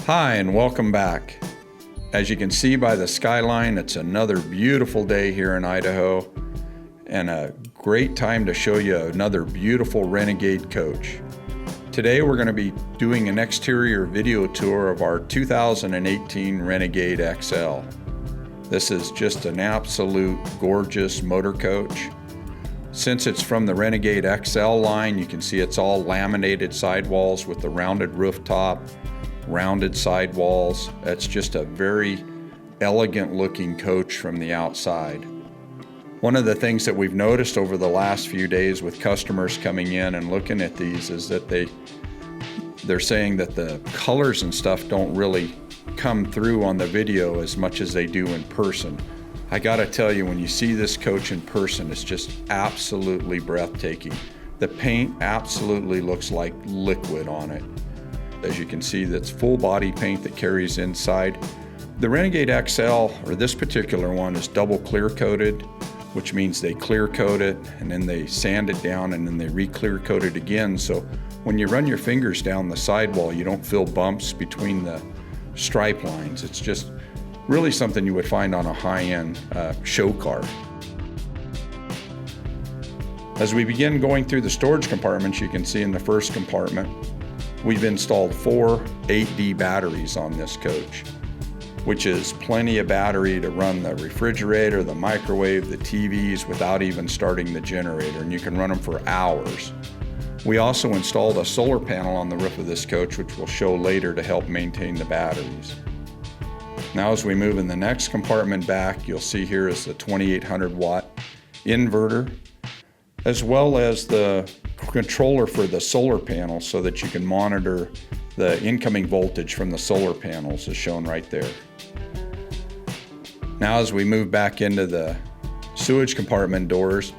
Hi and welcome back. As you can see by the skyline, it's another beautiful day here in Idaho and a great time to show you another beautiful Renegade coach. Today we're going to be doing an exterior video tour of our 2018 Renegade XL. This is just an absolute gorgeous motor coach. Since it's from the Renegade XL line, you can see it's all laminated sidewalls with the rounded rooftop, rounded sidewalls. It's just a very elegant looking coach from the outside. One of the things that we've noticed over the last few days with customers coming in and looking at these is that they're saying that the colors and stuff don't really come through on the video as much as they do in person. I gotta tell you, when you see this coach in person, it's just absolutely breathtaking. The paint absolutely looks like liquid on it. As you can see, that's full body paint that carries inside. The Renegade XL, or this particular one, is double clear coated, which means they clear coat it and then they sand it down and then they re-clear coat it again. So when you run your fingers down the sidewall, you don't feel bumps between the stripe lines. It's just really something you would find on a high-end show car. As we begin going through the storage compartments, you can see in the first compartment, we've installed 4 8D batteries on this coach, which is plenty of battery to run the refrigerator, the microwave, the TVs without even starting the generator, and you can run them for hours. We also installed a solar panel on the roof of this coach, which we'll show later to help maintain the batteries. Now as we move in the next compartment back, you'll see here is the 2800 watt inverter, as well as the controller for the solar panel so that you can monitor the incoming voltage from the solar panels, as shown right there. Now as we move back into the sewage compartment doors,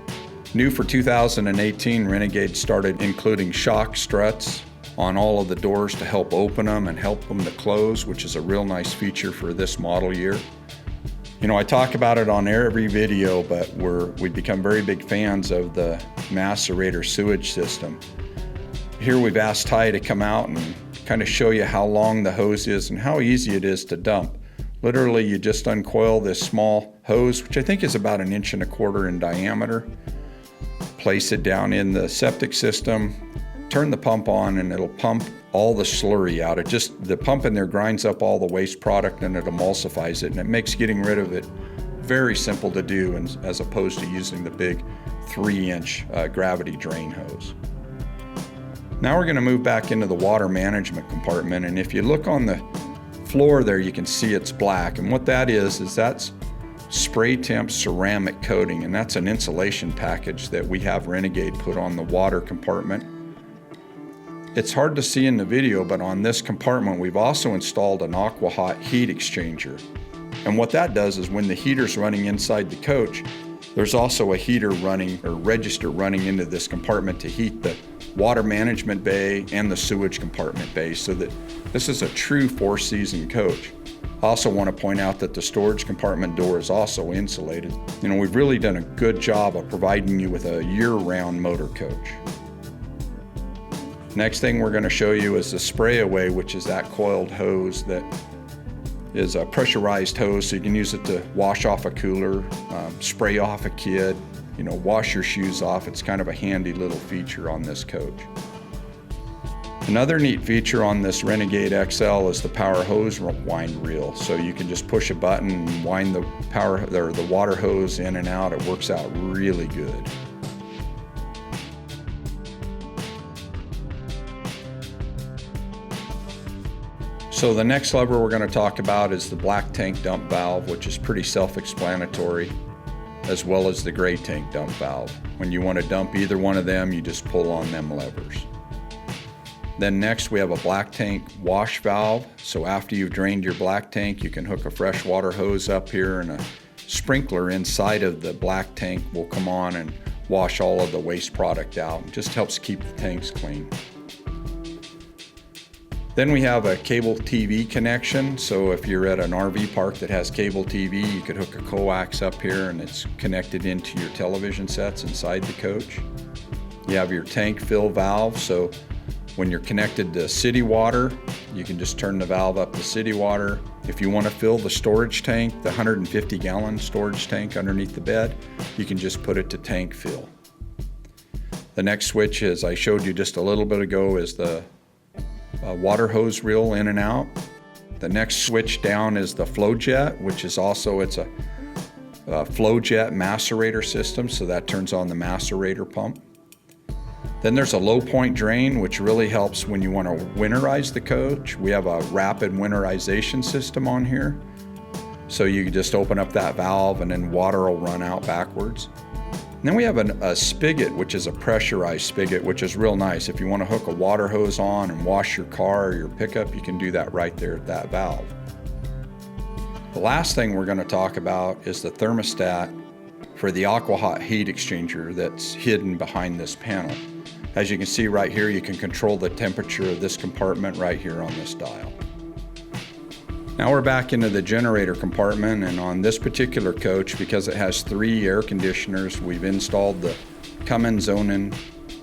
new for 2018, Renegade started including shock struts on all of the doors to help open them and help them to close, which is a real nice feature for this model year. You know, I talk about it on every video, but we've become very big fans of the macerator sewage system. Here we've asked Ty to come out and kind of show you how long the hose is and how easy it is to dump. Literally, you just uncoil this small hose, which I think is about 1.25 inches in diameter, place it down in the septic system, turn the pump on, and it'll pump all the slurry out. The pump in there grinds up all the waste product and it emulsifies it, and it makes getting rid of it very simple to do, as opposed to using the big 3-inch gravity drain hose. Now we're going to move back into the water management compartment, and if you look on the floor there, you can see it's black, and what that is that's spray temp ceramic coating, and that's an insulation package that we have Renegade put on the water compartment. It's hard to see in the video, but on this compartment we've also installed an aqua hot heat exchanger. And what that does is when the heater's running inside the coach, there's also a heater running, or register running into this compartment to heat the water management bay and the sewage compartment bay, so that this is a true 4-season coach. I also want to point out that the storage compartment door is also insulated. You know, we've really done a good job of providing you with a year-round motor coach. Next thing we're going to show you is the spray away, which is that coiled hose that is a pressurized hose, so you can use it to wash off a cooler, spray off a kid, you know, wash your shoes off. It's kind of a handy little feature on this coach. Another neat feature on this Renegade XL is the power hose wind reel. So you can just push a button and wind the water hose in and out. It works out really good. So the next lever we're going to talk about is the black tank dump valve, which is pretty self-explanatory, as well as the gray tank dump valve. When you want to dump either one of them, you just pull on them levers. Then next we have a black tank wash valve. So after you've drained your black tank, you can hook a freshwater hose up here, and a sprinkler inside of the black tank will come on and wash all of the waste product out. It just helps keep the tanks clean. Then we have a cable TV connection. So if you're at an RV park that has cable TV, you could hook a coax up here and it's connected into your television sets inside the coach. You have your tank fill valve. So when you're connected to city water, you can just turn the valve up to city water. If you want to fill the storage tank, the 150-gallon storage tank underneath the bed, you can just put it to tank fill. The next switch, as I showed you just a little bit ago, is the water hose reel in and out. The next switch down is the flow jet, which is also, it's a flow jet macerator system, so that turns on the macerator pump. Then there's a low point drain, which really helps when you want to winterize the coach. We have a rapid winterization system on here. So you can just open up that valve and then water will run out backwards. And then we have a spigot, which is a pressurized spigot, which is real nice. If you want to hook a water hose on and wash your car or your pickup, you can do that right there at that valve. The last thing we're going to talk about is the thermostat for the aqua-hot heat exchanger that's hidden behind this panel. As you can see right here, you can control the temperature of this compartment right here on this dial. Now we're back into the generator compartment, and on this particular coach, because it has 3 air conditioners, we've installed the Cummins Onan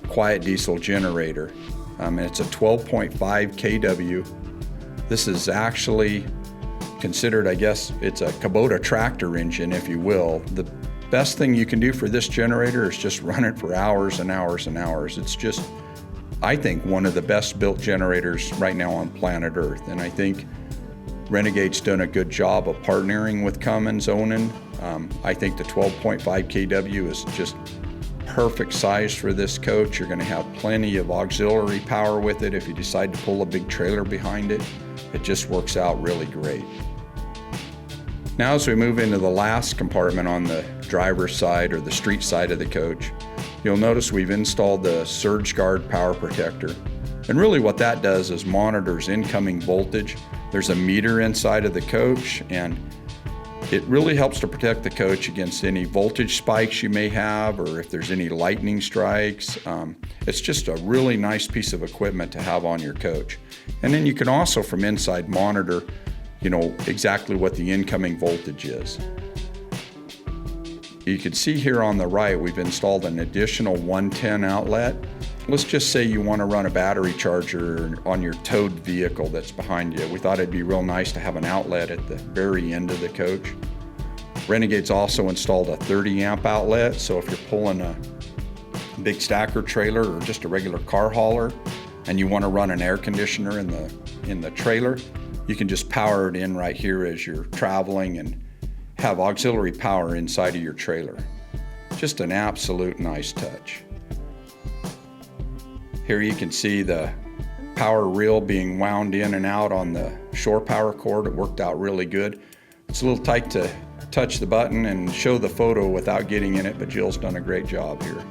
quiet diesel generator. It's a 12.5 kW. This is actually considered, I guess, it's a Kubota tractor engine, if you will. The best thing you can do for this generator is just run it for hours and hours and hours. It's just, I think, one of the best built generators right now on planet Earth. And I think Renegade's done a good job of partnering with Cummins Onan. I think the 12.5 kW is just perfect size for this coach. You're going to have plenty of auxiliary power with it if you decide to pull a big trailer behind it. It just works out really great. Now as we move into the last compartment on the driver's side or the street side of the coach, you'll notice we've installed the Surge Guard power protector. And really what that does is monitors incoming voltage. There's a meter inside of the coach, and it really helps to protect the coach against any voltage spikes you may have, or if there's any lightning strikes. It's just a really nice piece of equipment to have on your coach. And then you can also from inside monitor, exactly what the incoming voltage is. You can see here on the right, we've installed an additional 110 outlet. Let's just say you want to run a battery charger on your towed vehicle that's behind you. We thought it'd be real nice to have an outlet at the very end of the coach. Renegade's also installed a 30 amp outlet, so if you're pulling a big stacker trailer or just a regular car hauler and you want to run an air conditioner in the trailer, you can just power it in right here as you're traveling and have auxiliary power inside of your trailer. Just an absolute nice touch. Here you can see the power reel being wound in and out on the shore power cord. It worked out really good. It's a little tight to touch the button and show the photo without getting in it, but Jill's done a great job here.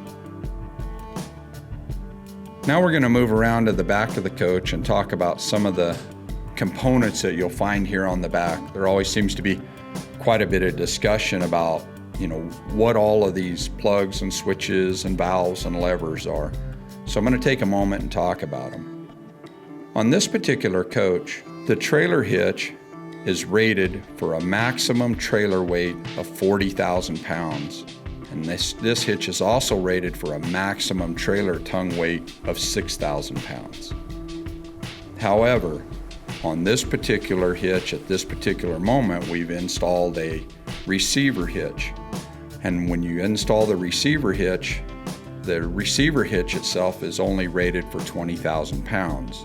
Now we're going to move around to the back of the coach and talk about some of the components that you'll find here on the back. There always seems to be quite a bit of discussion about, what all of these plugs and switches and valves and levers are. So I'm going to take a moment and talk about them. On this particular coach, the trailer hitch is rated for a maximum trailer weight of 40,000 pounds. And this hitch is also rated for a maximum trailer tongue weight of 6,000 pounds. However, on this particular hitch, at this particular moment, we've installed a receiver hitch. And when you install the receiver hitch itself is only rated for 20,000 pounds.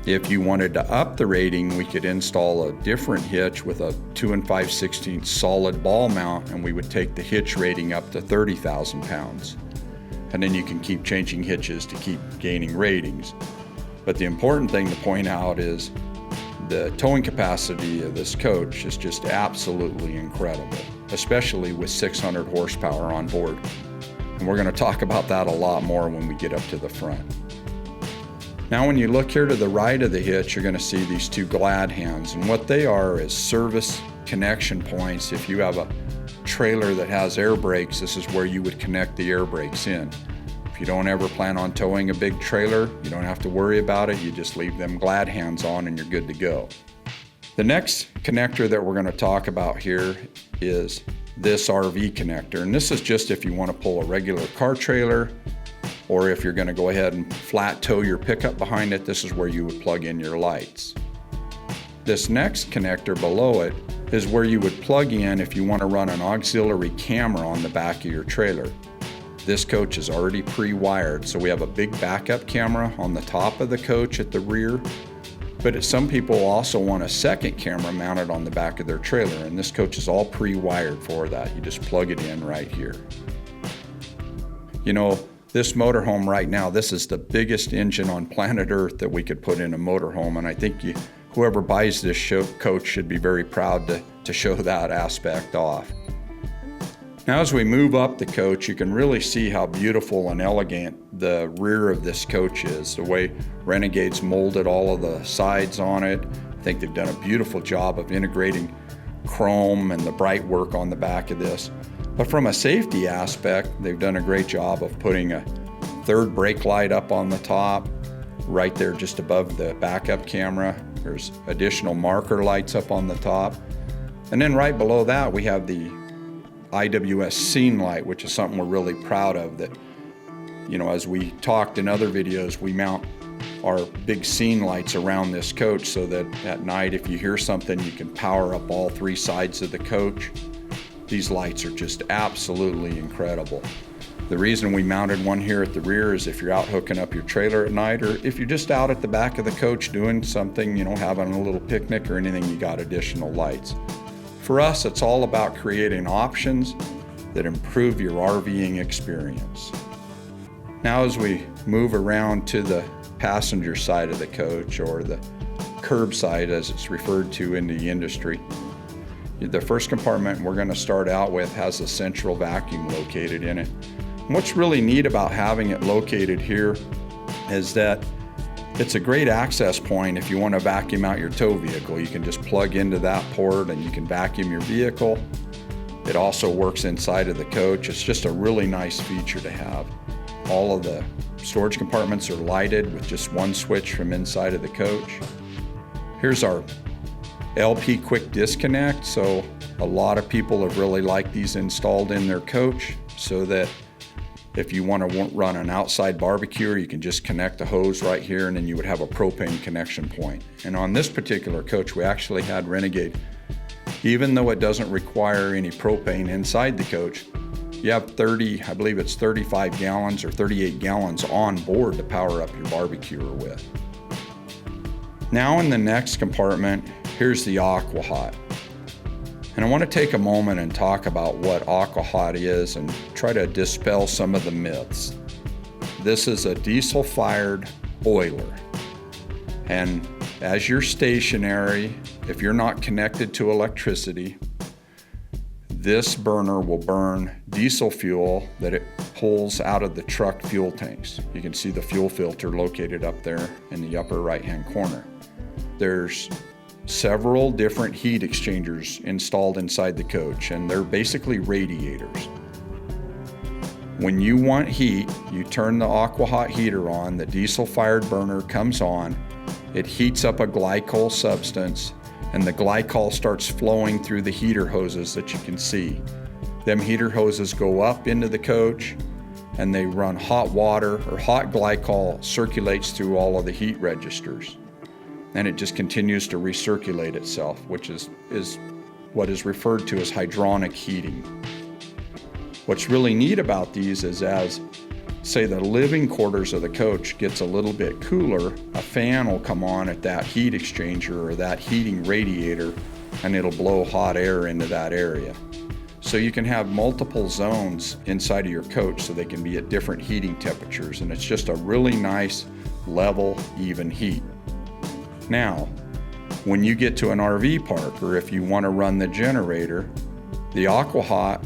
If you wanted to up the rating, we could install a different hitch with a 2 5/16 solid ball mount, and we would take the hitch rating up to 30,000 pounds. And then you can keep changing hitches to keep gaining ratings. But the important thing to point out is the towing capacity of this coach is just absolutely incredible, especially with 600 horsepower on board. And we're going to talk about that a lot more when we get up to the front. Now when you look here to the right of the hitch, you're going to see these 2 glad hands, and what they are is service connection points. If you have a trailer that has air brakes, this is where you would connect the air brakes in. If you don't ever plan on towing a big trailer, you don't have to worry about it. You just leave them glad hands on and you're good to go. The next connector that we're going to talk about here is this RV connector, and this is just if you want to pull a regular car trailer or if you're going to go ahead and flat tow your pickup behind it, this is where you would plug in your lights. This next connector below it is where you would plug in if you want to run an auxiliary camera on the back of your trailer. This coach is already pre-wired, so we have a big backup camera on the top of the coach at the rear, but some people also want a second camera mounted on the back of their trailer, and this coach is all pre-wired for that. You just plug it in right here. You know, this motorhome right now, this is the biggest engine on planet Earth that we could put in a motorhome, and I think whoever buys this coach should be very proud to show that aspect off. Now as we move up the coach, you can really see how beautiful and elegant the rear of this coach is. The way Renegade's molded all of the sides on it. I think they've done a beautiful job of integrating chrome and the bright work on the back of this. But from a safety aspect, they've done a great job of putting a third brake light up on the top, right there just above the backup camera. There's additional marker lights up on the top. And then right below that, we have the IWS scene light, which is something we're really proud of. That, you know, as we talked in other videos, we mount our big scene lights around this coach so that at night, if you hear something, you can power up all three sides of the coach. These lights are just absolutely incredible. The reason we mounted one here at the rear is if you're out hooking up your trailer at night, or if you're just out at the back of the coach doing something, you know, having a little picnic or anything, you got additional lights. For us, it's all about creating options that improve your RVing experience. Now as we move around to the passenger side of the coach, or the curb side as it's referred to in the industry, the first compartment we're going to start out with has a central vacuum located in it. And what's really neat about having it located here is that it's a great access point. If you want to vacuum out your tow vehicle, you can just plug into that port and you can vacuum your vehicle. It also works inside of the coach. It's just a really nice feature to have. All of the storage compartments are lighted with just one switch from inside of the coach. Here's our LP quick disconnect. So a lot of people have really liked these installed in their coach, so that if you want to run an outside barbecue, you can just connect the hose right here, and then you would have a propane connection point. And on this particular coach, we actually had Renegade, even though it doesn't require any propane inside the coach, you have 35 gallons or 38 gallons on board to power up your barbecuer with. Now in the next compartment, here's the Aqua Hot. And I want to take a moment and talk about what Aqua Hot is and try to dispel some of the myths. This is a diesel-fired boiler. And as you're stationary, if you're not connected to electricity, this burner will burn diesel fuel that it pulls out of the truck fuel tanks. You can see the fuel filter located up there in the upper right-hand corner. There's several different heat exchangers installed inside the coach, and they're basically radiators. When you want heat, you turn the Aqua Hot heater on, the diesel-fired burner comes on, it heats up a glycol substance, and the glycol starts flowing through the heater hoses that you can see. Them heater hoses go up into the coach, and they run hot water, or hot glycol circulates through all of the heat registers. And it just continues to recirculate itself, which is what is referred to as hydronic heating. What's really neat about these is, as, say, the living quarters of the coach gets a little bit cooler, a fan will come on at that heat exchanger or that heating radiator, and it'll blow hot air into that area. So you can have multiple zones inside of your coach so they can be at different heating temperatures, and it's just a really nice, level, even heat. Now, when you get to an RV park, or if you want to run the generator, the Aqua Hot,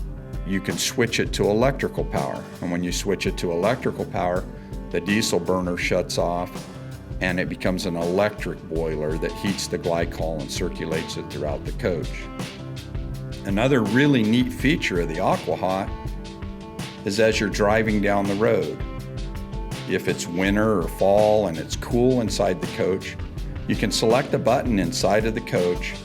you can switch it to electrical power. And when you switch it to electrical power, the diesel burner shuts off and it becomes an electric boiler that heats the glycol and circulates it throughout the coach. Another really neat feature of the Aqua Hot is as you're driving down the road, if it's winter or fall and it's cool inside the coach, you can select a button inside of the coach,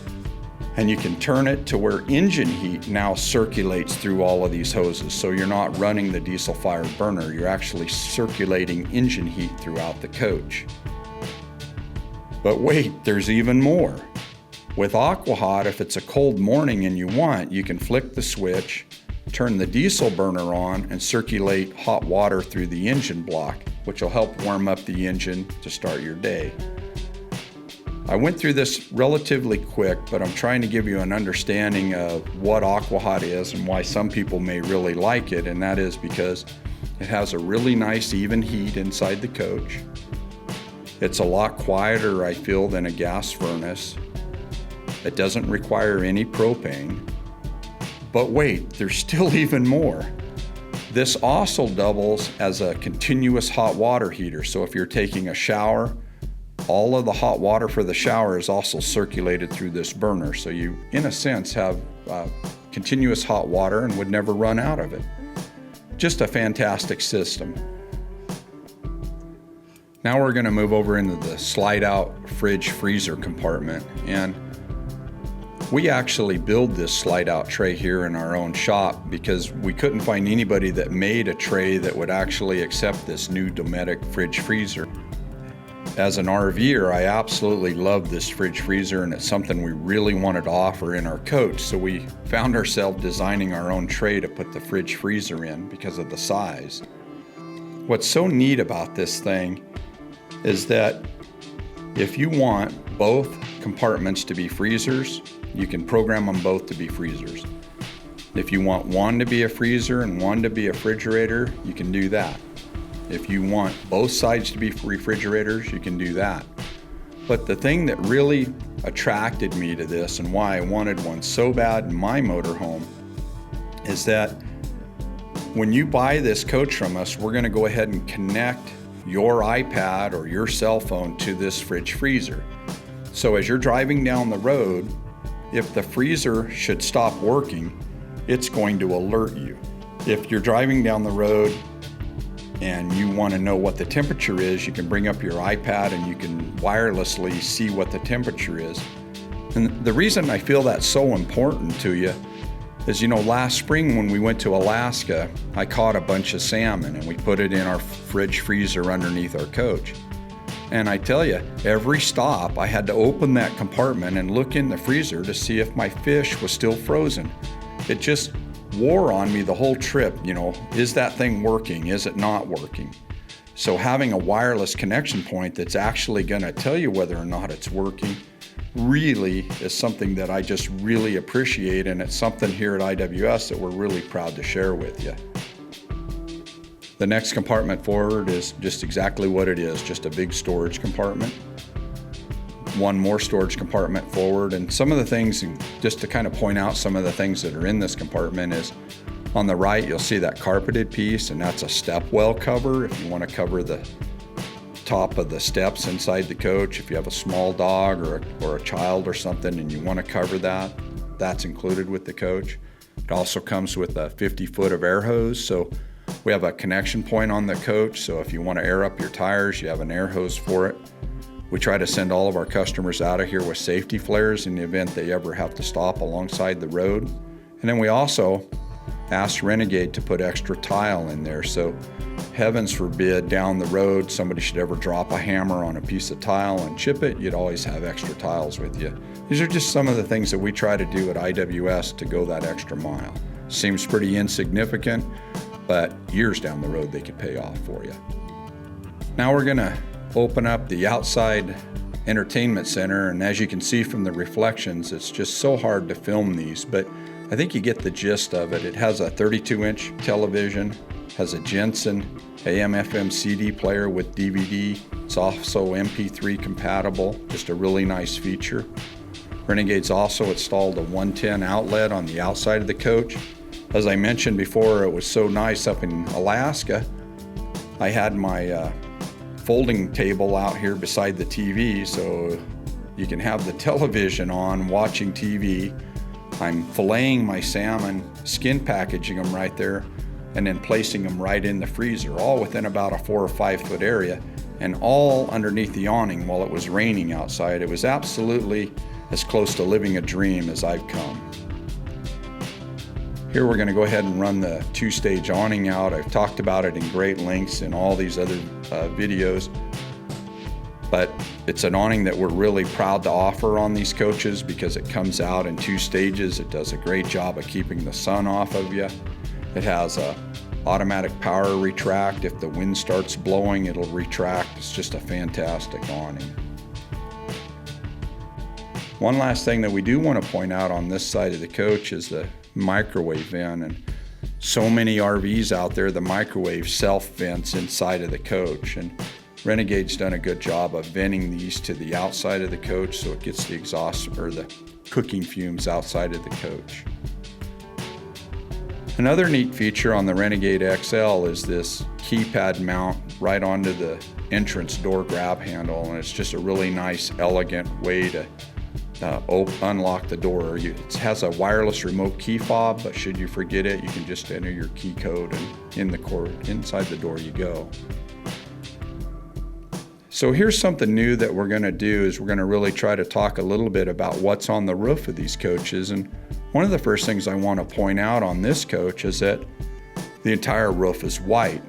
And you can turn it to where engine heat now circulates through all of these hoses. So you're not running the diesel fired burner, you're actually circulating engine heat throughout the coach. But wait, there's even more. With AquaHot, if it's a cold morning and you want, you can flick the switch, turn the diesel burner on, and circulate hot water through the engine block, which will help warm up the engine to start your day. I went through this relatively quick, but I'm trying to give you an understanding of what AquaHot is and why some people may really like it, and that is because it has a really nice even heat inside the coach. It's a lot quieter, I feel, than a gas furnace. It doesn't require any propane. But wait, there's still even more. This also doubles as a continuous hot water heater, so if you're taking a shower, all of the hot water for the shower is also circulated through this burner, so you, in a sense, have continuous hot water and would never run out of it. Just a fantastic system. Now we're going to move over into the slide-out fridge freezer compartment, and we actually build this slide-out tray here in our own shop because we couldn't find anybody that made a tray that would actually accept this new Dometic fridge freezer. As an RVer, I absolutely love this fridge freezer, and it's something we really wanted to offer in our coach, so we found ourselves designing our own tray to put the fridge freezer in because of the size. What's so neat about this thing is that if you want both compartments to be freezers, you can program them both to be freezers. If you want one to be a freezer and one to be a refrigerator, you can do that. If you want both sides to be refrigerators, you can do that. But the thing that really attracted me to this and why I wanted one so bad in my motorhome is that when you buy this coach from us, we're going to go ahead and connect your iPad or your cell phone to this fridge freezer. So as you're driving down the road, if the freezer should stop working, it's going to alert you. If you're driving down the road and you want to know what the temperature is, you can bring up your iPad and you can wirelessly see what the temperature is. And the reason I feel that's so important to you is, last spring when we went to Alaska, I caught a bunch of salmon and we put it in our fridge freezer underneath our coach. And I tell you, every stop I had to open that compartment and look in the freezer to see if my fish was still frozen. It just wore on me the whole trip, is that thing working? Is it not working? So having a wireless connection point that's actually going to tell you whether or not it's working really is something that I just really appreciate, and it's something here at IWS that we're really proud to share with you. The next compartment forward is just exactly what it is, just a big storage compartment. One more storage compartment forward, and some of the things, just to kind of point out some of the things that are in this compartment, is on the right you'll see that carpeted piece, and that's a step well cover if you want to cover the top of the steps inside the coach. If you have a small dog or a child or something and you want to cover that, that's included with the coach. It also comes with a 50 foot of air hose, so we have a connection point on the coach, so if you want to air up your tires, you have an air hose for it. We try to send all of our customers out of here with safety flares in the event they ever have to stop alongside the road. And then we also asked Renegade to put extra tile in there, so heavens forbid down the road somebody should ever drop a hammer on a piece of tile and chip it, you'd always have extra tiles with you. These are just some of the things that we try to do at IWS to go that extra mile. Seems pretty insignificant, but years down the road they could pay off for you. Now we're gonna open up the outside entertainment center, and as you can see from the reflections, it's just so hard to film these, but I think you get the gist of it. It has a 32-inch television, has a Jensen AM/FM CD player with DVD. It's also MP3 compatible, just a really nice feature. Renegade's also installed a 110 outlet on the outside of the coach. As I mentioned before, it was so nice up in Alaska. I had my folding table out here beside the TV, so you can have the television on watching TV. I'm filleting my salmon, skin packaging them right there, and then placing them right in the freezer, all within about a 4 or 5 foot area, and all underneath the awning while it was raining outside. It was absolutely as close to living a dream as I've come. Here we're going to go ahead and run the two-stage awning out. I've talked about it in great lengths in all these other videos, but it's an awning that we're really proud to offer on these coaches because it comes out in 2 stages. It does a great job of keeping the sun off of you. It has a automatic power retract. If the wind starts blowing, it'll retract. It's just a fantastic awning. One last thing that we do want to point out on this side of the coach is the microwave vent. And so many RVs out there, the microwave self vents inside of the coach. And Renegade's done a good job of venting these to the outside of the coach so it gets the exhaust or the cooking fumes outside of the coach. Another neat feature on the Renegade XL is this keypad mount right onto the entrance door grab handle, and it's just a really nice, elegant way to unlock the door. It has a wireless remote key fob, but should you forget it, you can just enter your key code and inside the door you go. So here's something new that we're going to do is we're going to really try to talk a little bit about what's on the roof of these coaches. And one of the first things I want to point out on this coach is that the entire roof is white.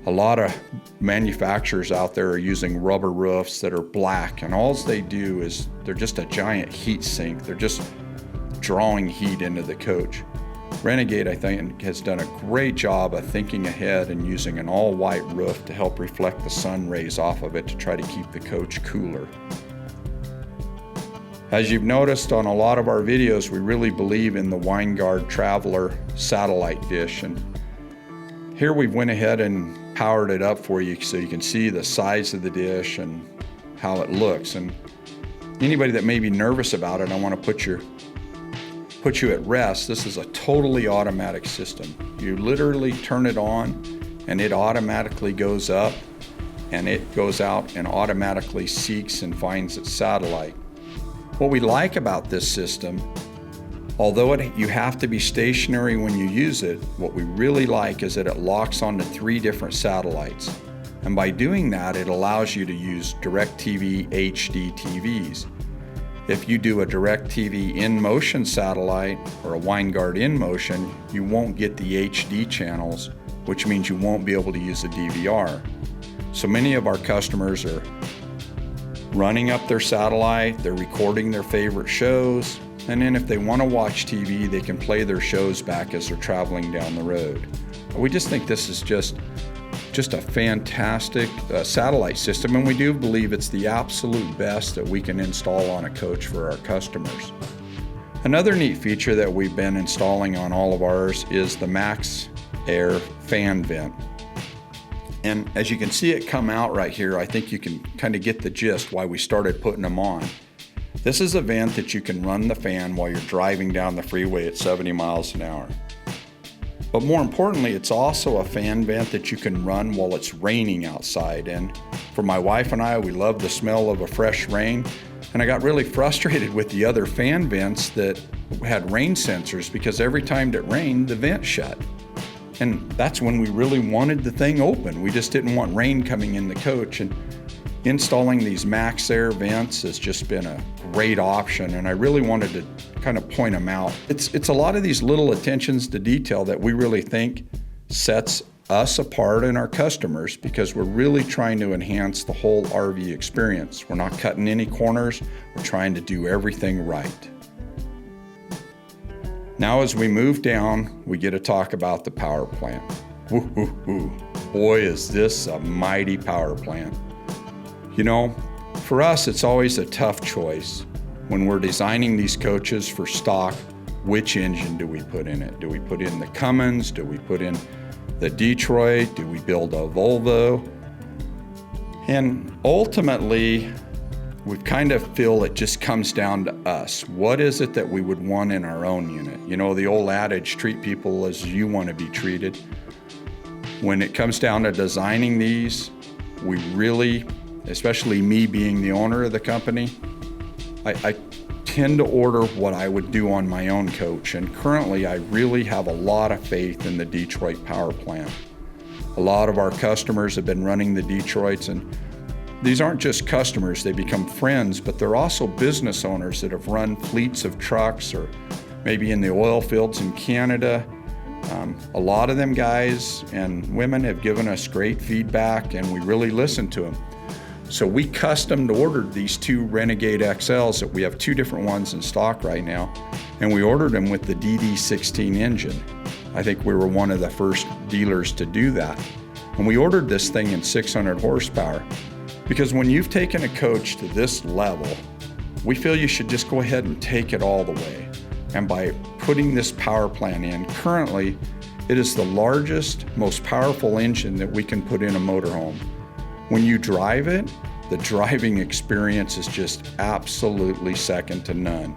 A lot of manufacturers out there are using rubber roofs that are black, and all they do is they're just a giant heat sink. They're just drawing heat into the coach. Renegade, I think, has done a great job of thinking ahead and using an all-white roof to help reflect the sun rays off of it to try to keep the coach cooler. As you've noticed on a lot of our videos, we really believe in the Winegard Traveler satellite dish, and here we went ahead and powered it up for you so you can see the size of the dish and how it looks. And anybody that may be nervous about it, I want to put you at rest. This is a totally automatic system. You literally turn it on and it automatically goes up and it goes out and automatically seeks and finds its satellite. What we like about this system, although you have to be stationary when you use it, what we really like is that it locks onto 3 different satellites. And by doing that, it allows you to use DirecTV HD TVs. If you do a DirecTV in-motion satellite or a Winegard in-motion, you won't get the HD channels, which means you won't be able to use a DVR. So many of our customers are running up their satellite, they're recording their favorite shows, and then if they want to watch TV, they can play their shows back as they're traveling down the road. We just think this is just a fantastic satellite system, and we do believe it's the absolute best that we can install on a coach for our customers. Another neat feature that we've been installing on all of ours is the Max Air fan vent. And as you can see it come out right here, I think you can kind of get the gist why we started putting them on. This is a vent that you can run the fan while you're driving down the freeway at 70 miles an hour. But more importantly, it's also a fan vent that you can run while it's raining outside. And for my wife and I, we love the smell of a fresh rain. And I got really frustrated with the other fan vents that had rain sensors because every time it rained, the vent shut. And that's when we really wanted the thing open. We just didn't want rain coming in the coach. And installing these Max Air vents has just been a great option, and I really wanted to kind of point them out. It's a lot of these little attentions to detail that we really think sets us apart and our customers, because we're really trying to enhance the whole RV experience. We're not cutting any corners, we're trying to do everything right. Now as we move down, we get to talk about the power plant. Woo-hoo-hoo. Boy, is this a mighty power plant. You know, for us, it's always a tough choice when we're designing these coaches for stock. Which engine do we put in it? Do we put in the Cummins? Do we put in the Detroit? Do we build a Volvo? And ultimately, we kind of feel it just comes down to us. What is it that we would want in our own unit? You know, the old adage, treat people as you want to be treated. When it comes down to designing these, we really, especially me being the owner of the company, I tend to order what I would do on my own coach. And currently, I really have a lot of faith in the Detroit power plant. A lot of our customers have been running the Detroits, and these aren't just customers, they become friends, but they're also business owners that have run fleets of trucks or maybe in the oil fields in Canada. A lot of them guys and women have given us great feedback, and we really listen to them. So we custom ordered these two Renegade XLs that we have two different ones in stock right now, and we ordered them with the DD16 engine. I think we were one of the first dealers to do that. And we ordered this thing in 600 horsepower because when you've taken a coach to this level, we feel you should just go ahead and take it all the way. And by putting this power plant in, currently it is the largest, most powerful engine that we can put in a motorhome. When you drive it, the driving experience is just absolutely second to none.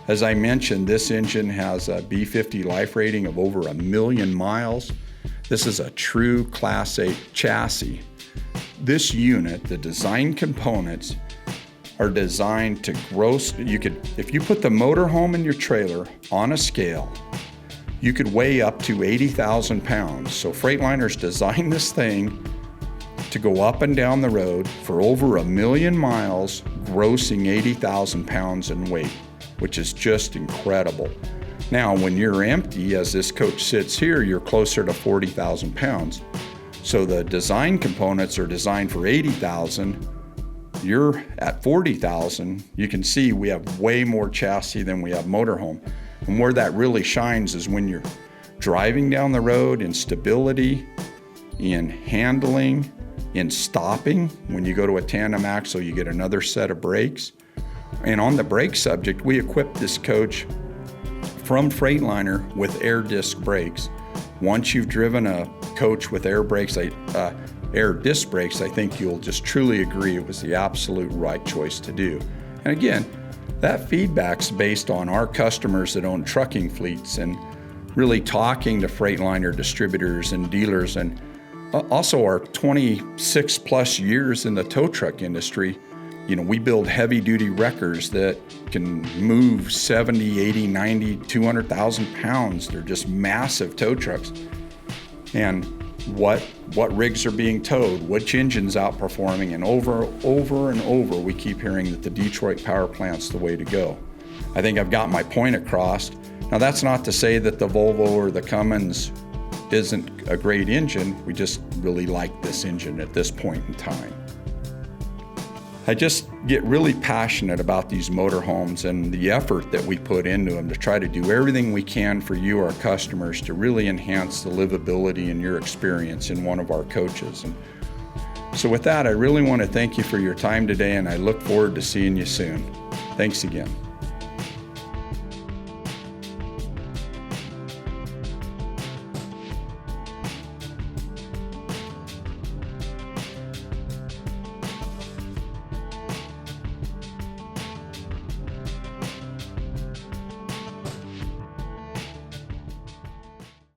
As I mentioned, this engine has a B50 life rating of over 1 million miles. This is a true Class 8 chassis. This unit, the design components, are designed to gross. If you put the motorhome in your trailer on a scale, you could weigh up to 80,000 pounds. So Freightliner's designed this thing to go up and down the road for over 1 million miles, grossing 80,000 pounds in weight, which is just incredible. Now, when you're empty, as this coach sits here, you're closer to 40,000 pounds. So the design components are designed for 80,000. You're at 40,000. You can see we have way more chassis than we have motorhome. And where that really shines is when you're driving down the road, in stability, in handling, in stopping. When you go to a tandem axle, you get another set of brakes. And on the brake subject, we equipped this coach from Freightliner with air disc brakes. Once you've driven a coach with air disc brakes, I think you'll just truly agree it was the absolute right choice to do. And again, that feedback's based on our customers that own trucking fleets and really talking to Freightliner distributors and dealers, and also our 26 plus years in the tow truck industry. You know, we build heavy duty wreckers that can move 70, 80, 90, 200,000 pounds. They're just massive tow trucks. And what rigs are being towed, which engine's outperforming, and over and over we keep hearing that the Detroit power plant's the way to go. I think I've got my point across. Now that's not to say that the Volvo or the Cummins isn't a great engine. We just really like this engine at this point in time. I just get really passionate about these motorhomes and the effort that we put into them to try to do everything we can for you, our customers, to really enhance the livability and your experience in one of our coaches. And so with that, I really want to thank you for your time today, and I look forward to seeing you soon. Thanks again.